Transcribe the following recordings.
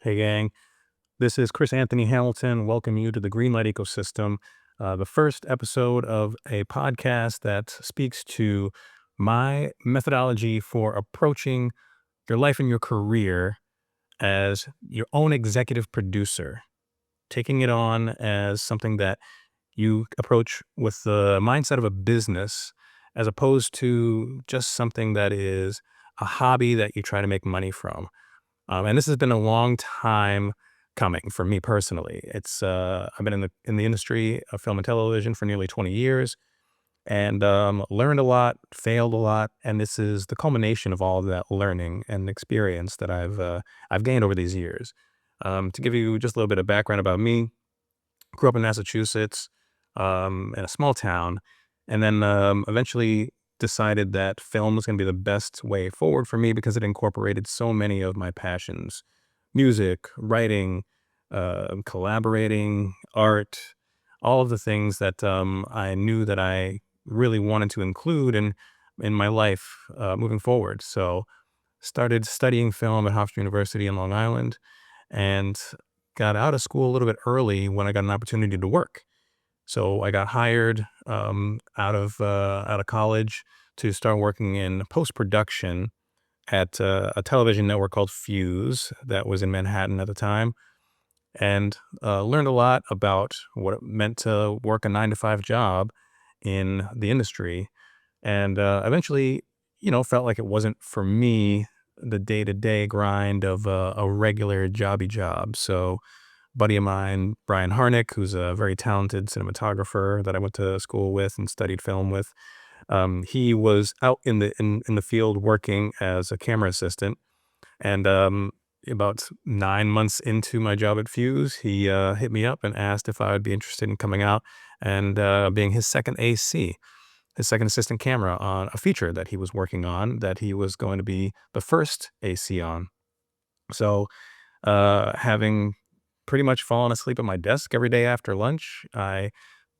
Hey, gang. This is Chris Anthony Hamilton. Welcome you to the Greenlight Ecosystem, the first episode of a podcast that speaks to my methodology for approaching your life and your career as your own executive producer, taking it on as something that you approach with the mindset of a business as opposed to just something that is a hobby that you try to make money from. And this has been a long time coming for me personally. I've been in the industry of film and television for nearly 20 years, and learned a lot, failed a lot, and this is the culmination of all of that learning and experience that I've gained over these years. To give you just a little bit of background about me, grew up in Massachusetts, in a small town, and then eventually decided that film was going to be the best way forward for me because it incorporated so many of my passions: music, writing, collaborating, art, all of the things that I knew that I really wanted to include in my life moving forward. So started studying film at Hofstra University in Long Island, and got out of school a little bit early when I got an opportunity to work. So I got hired out of college to start working in post production at a television network called Fuse that was in Manhattan at the time, and learned a lot about what it meant to work a 9 to 5 job in the industry, and eventually, felt like it wasn't for me, the day to day grind of a regular jobby job. So buddy of mine, Brian Harnick, who's a very talented cinematographer that I went to school with and studied film with. He was out in the field working as a camera assistant, and about 9 months into my job at Fuse, he hit me up and asked if I would be interested in coming out and being his second AC, his second assistant camera on a feature that he was working on that he was going to be the first AC on. So having pretty much fallen asleep at my desk every day after lunch, I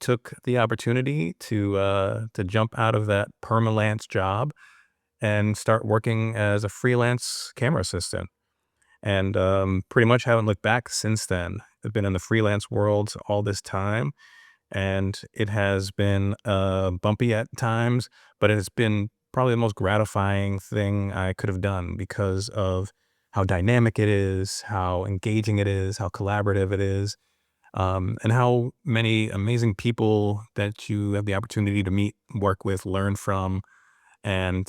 took the opportunity to jump out of that permalance job and start working as a freelance camera assistant. And pretty much haven't looked back since then. I've been in the freelance world all this time, and it has been bumpy at times, but it has been probably the most gratifying thing I could have done because of how dynamic it is, how engaging it is, how collaborative it is, and how many amazing people that you have the opportunity to meet, work with, learn from. And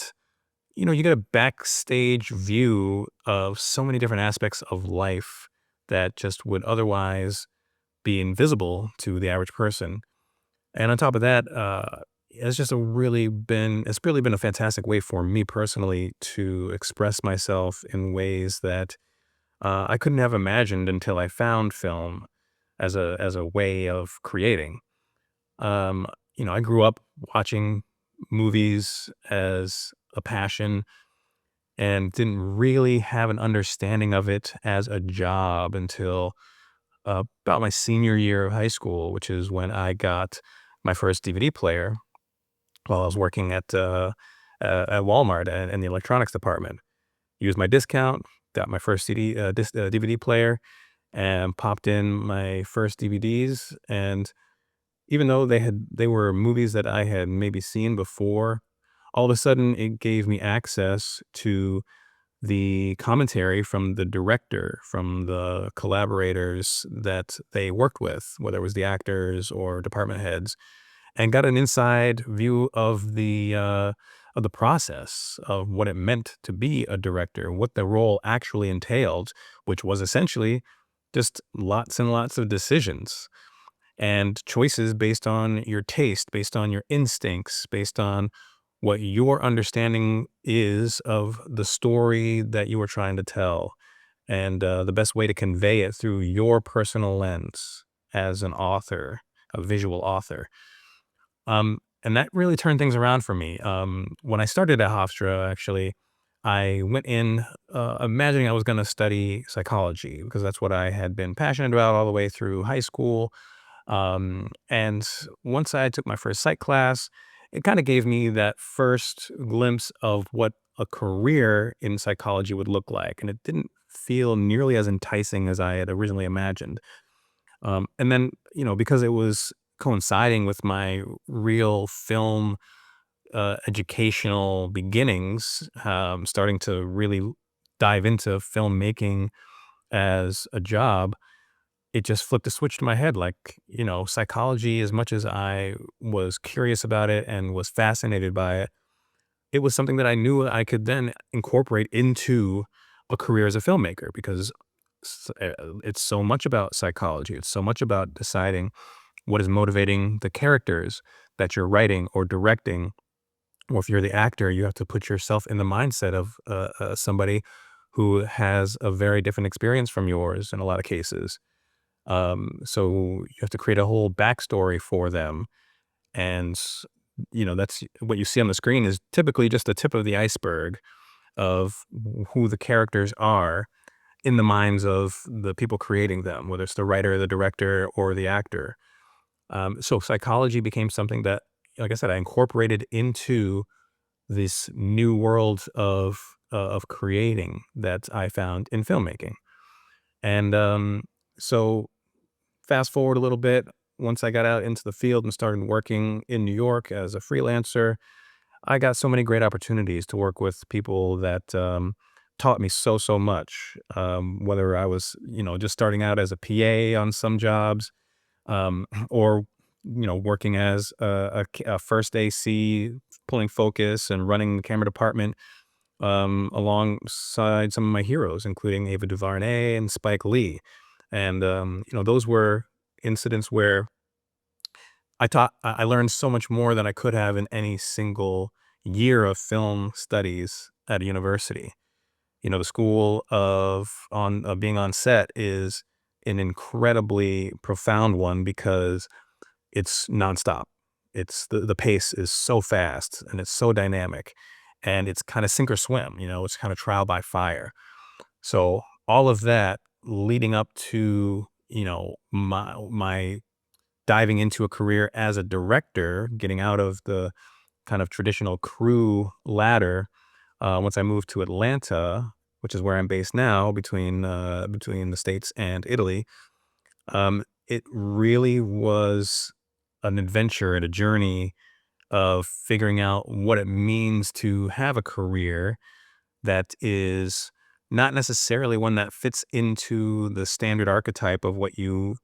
you get a backstage view of so many different aspects of life that just would otherwise be invisible to the average person. And on top of that, it's really been a fantastic way for me personally to express myself in ways that I couldn't have imagined until I found film as a way of creating. Um, I grew up watching movies as a passion and didn't really have an understanding of it as a job until about my senior year of high school, which is when I got my first DVD player while I was working at Walmart in the electronics department. Used my discount, got my first DVD player, and popped in my first DVDs. And even though they were movies that I had maybe seen before, all of a sudden it gave me access to the commentary from the director, from the collaborators that they worked with, whether it was the actors or department heads, and got an inside view of the process of what it meant to be a director, what the role actually entailed, which was essentially just lots and lots of decisions and choices based on your taste, based on your instincts, based on what your understanding is of the story that you were trying to tell, and the best way to convey it through your personal lens as an author, a visual author. And that really turned things around for me. When I started at Hofstra, actually, I went in imagining I was going to study psychology because that's what I had been passionate about all the way through high school. And once I took my first psych class, it kind of gave me that first glimpse of what a career in psychology would look like. And it didn't feel nearly as enticing as I had originally imagined. And then, because it was coinciding with my real film educational beginnings, starting to really dive into filmmaking as a job, it just flipped a switch to my head. Like, psychology, as much as I was curious about it and was fascinated by it, it was something that I knew I could then incorporate into a career as a filmmaker because it's so much about psychology. It's so much about deciding what is motivating the characters that you're writing or directing. Or if you're the actor, you have to put yourself in the mindset of somebody who has a very different experience from yours in a lot of cases. So you have to create a whole backstory for them. And, that's what you see on the screen is typically just the tip of the iceberg of who the characters are in the minds of the people creating them, whether it's the writer, the director, or the actor. So psychology became something that, like I said, I incorporated into this new world of creating that I found in filmmaking. And so fast forward a little bit, once I got out into the field and started working in New York as a freelancer, I got so many great opportunities to work with people that taught me so much. Whether I was, just starting out as a PA on some jobs, or working as a first AC, pulling focus and running the camera department alongside some of my heroes, including Ava DuVernay and Spike Lee. And those were incidents where I learned so much more than I could have in any single year of film studies at a university. The school of being on set is an incredibly profound one because it's nonstop. The pace is so fast and it's so dynamic, and it's kind of sink or swim. It's kind of trial by fire. So all of that leading up to my diving into a career as a director, getting out of the kind of traditional crew ladder. Once I moved to Atlanta, which is where I'm based now, between the states and Italy, it really was an adventure and a journey of figuring out what it means to have a career that is not necessarily one that fits into the standard archetype of what you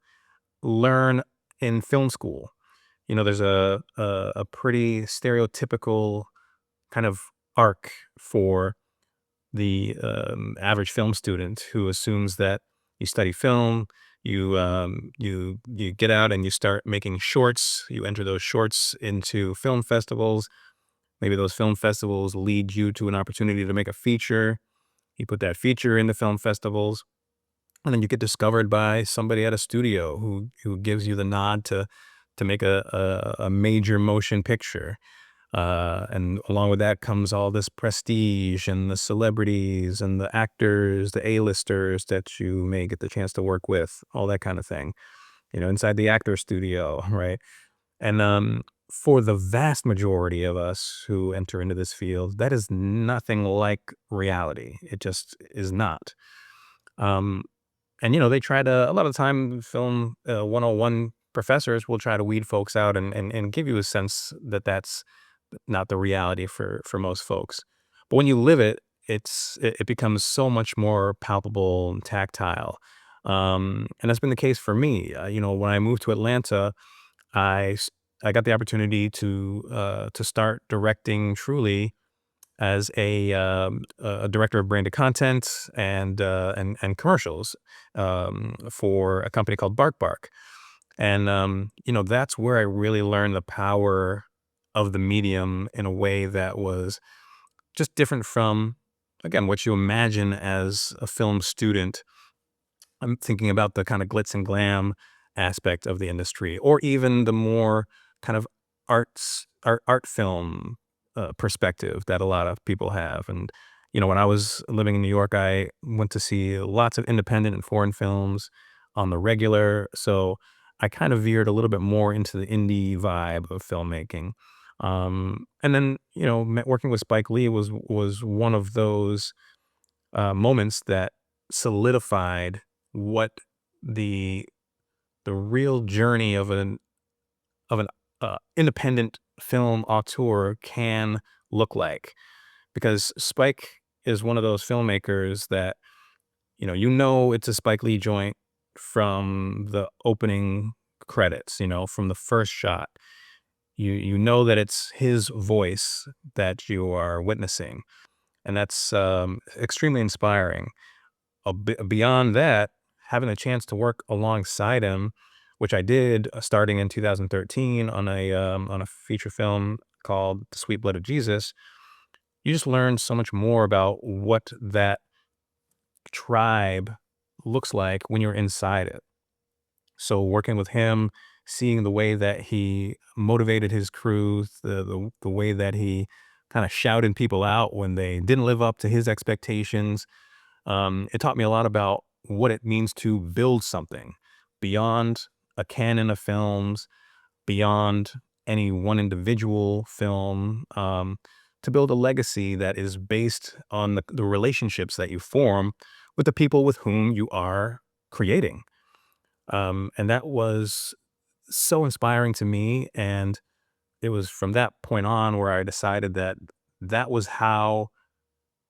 learn in film school. There's a pretty stereotypical kind of arc for the average film student who assumes that you study film, you get out and you start making shorts. You enter those shorts into film festivals. Maybe those film festivals lead you to an opportunity to make a feature. You put that feature in the film festivals, and then you get discovered by somebody at a studio who gives you the nod to make a major motion picture. And along with that comes all this prestige and the celebrities and the actors, the A-listers that you may get the chance to work with, all that kind of thing, inside the actor studio, right? And for the vast majority of us who enter into this field, that is nothing like reality. It just is not. Um, and they try to a lot of the time film 101 professors will try to weed folks out and give you a sense that that's not the reality for most folks. But when you live it, it becomes so much more palpable and tactile. And that's been the case for me. When I moved to Atlanta, I s- I got the opportunity to start directing truly as a director of branded content and commercials for a company called Bark Bark. And that's where I really learned the power of the medium in a way that was just different from, again, what you imagine as a film student. I'm thinking about the kind of glitz and glam aspect of the industry, or even the more kind of art film perspective that a lot of people have. And when I was living in New York, I went to see lots of independent and foreign films on the regular. So I kind of veered a little bit more into the indie vibe of filmmaking. And then working with Spike Lee was one of those moments that solidified what the the real journey of an independent film auteur can look like. Because Spike is one of those filmmakers that, it's a Spike Lee joint from the opening credits, from the first shot. You know that it's his voice that you are witnessing, and that's extremely inspiring. Beyond that, having a chance to work alongside him, which I did starting in 2013 on a feature film called The Sweet Blood of Jesus, you just learn so much more about what that tribe looks like when you're inside it. So working with him, seeing the way that he motivated his crew, the way that he kind of shouted people out when they didn't live up to his expectations, it taught me a lot about what it means to build something beyond a canon of films, beyond any one individual film, to build a legacy that is based on the relationships that you form with the people with whom you are creating. And that was so inspiring to me. And it was from that point on where I decided that that was how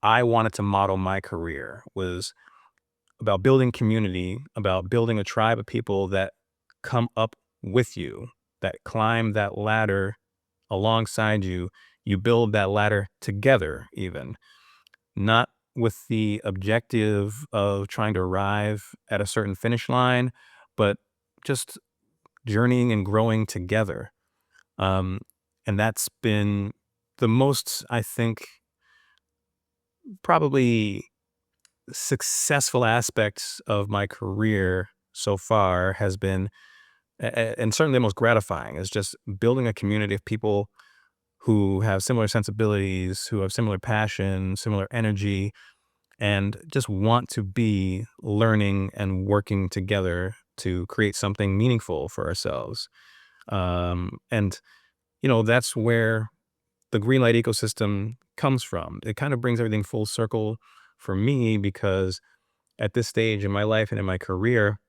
I wanted to model my career, was about building community, about building a tribe of people that come up with you, that climb that ladder alongside you. You build that ladder together, even not with the objective of trying to arrive at a certain finish line, but just journeying and growing together. Um, and that's been the most, I think, probably successful aspects of my career so far has been, and certainly the most gratifying, is just building a community of people who have similar sensibilities, who have similar passion, similar energy, and just want to be learning and working together to create something meaningful for ourselves. And that's where the Greenlight ecosystem comes from. It kind of brings everything full circle for me because at this stage in my life and in my career,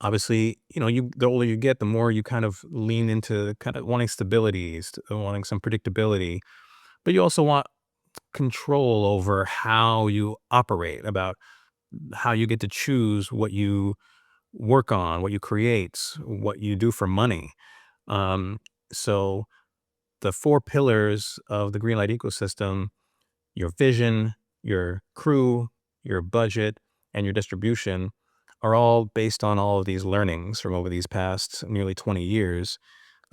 obviously, the older you get, the more you kind of lean into kind of wanting stability, wanting some predictability, but you also want control over how you operate, about how you get to choose what you work on, what you create, what you do for money. Um, so the four pillars of the Greenlight ecosystem: your vision, your crew, your budget, and your distribution, are all based on all of these learnings from over these past nearly 20 years,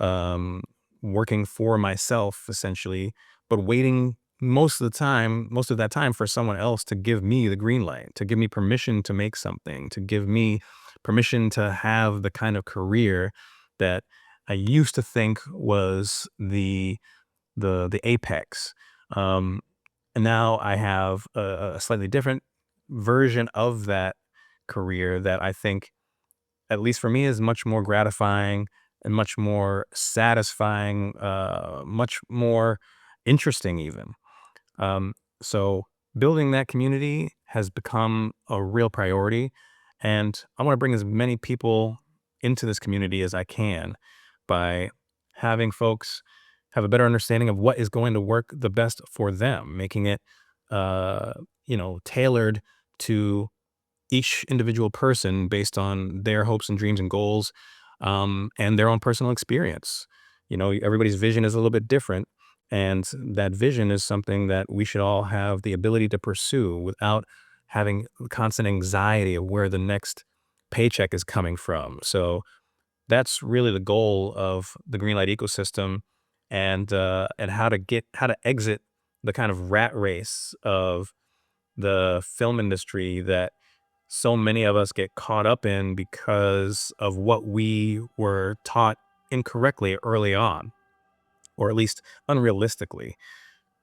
um, working for myself essentially, but waiting most of that time for someone else to give me the green light, to give me permission to make something, to give me permission to have the kind of career that I used to think was the apex. Um, and now I have a slightly different version of that career that I think, at least for me, is much more gratifying and much more satisfying, much more interesting, even. Um, so building that community has become a real priority, and I want to bring as many people into this community as I can by having folks have a better understanding of what is going to work the best for them, making it, uh, tailored to each individual person based on their hopes and dreams and goals, and their own personal experience. Everybody's vision is a little bit different, and that vision is something that we should all have the ability to pursue without having constant anxiety of where the next paycheck is coming from. So that's really the goal of the Greenlight ecosystem, and how to exit the kind of rat race of the film industry that so many of us get caught up in because of what we were taught incorrectly early on, or at least unrealistically.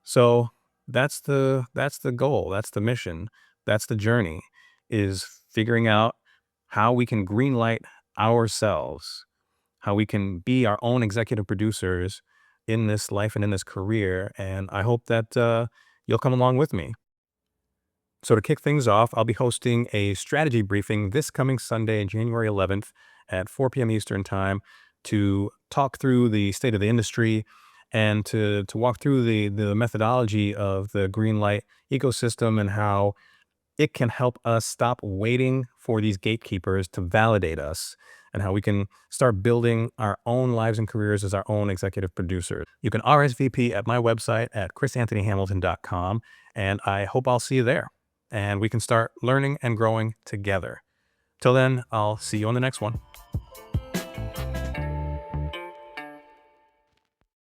So that's the goal, that's the mission, that's the journey, is figuring out how we can greenlight ourselves, how we can be our own executive producers in this life and in this career. And I hope that you'll come along with me. So to kick things off, I'll be hosting a strategy briefing this coming Sunday, January 11th at 4 p.m. Eastern Time to talk through the state of the industry and to walk through the methodology of the Greenlight ecosystem and how it can help us stop waiting for these gatekeepers to validate us, and how we can start building our own lives and careers as our own executive producers. You can RSVP at my website at chrisanthonyhamilton.com, and I hope I'll see you there and we can start learning and growing together. Till then, I'll see you on the next one.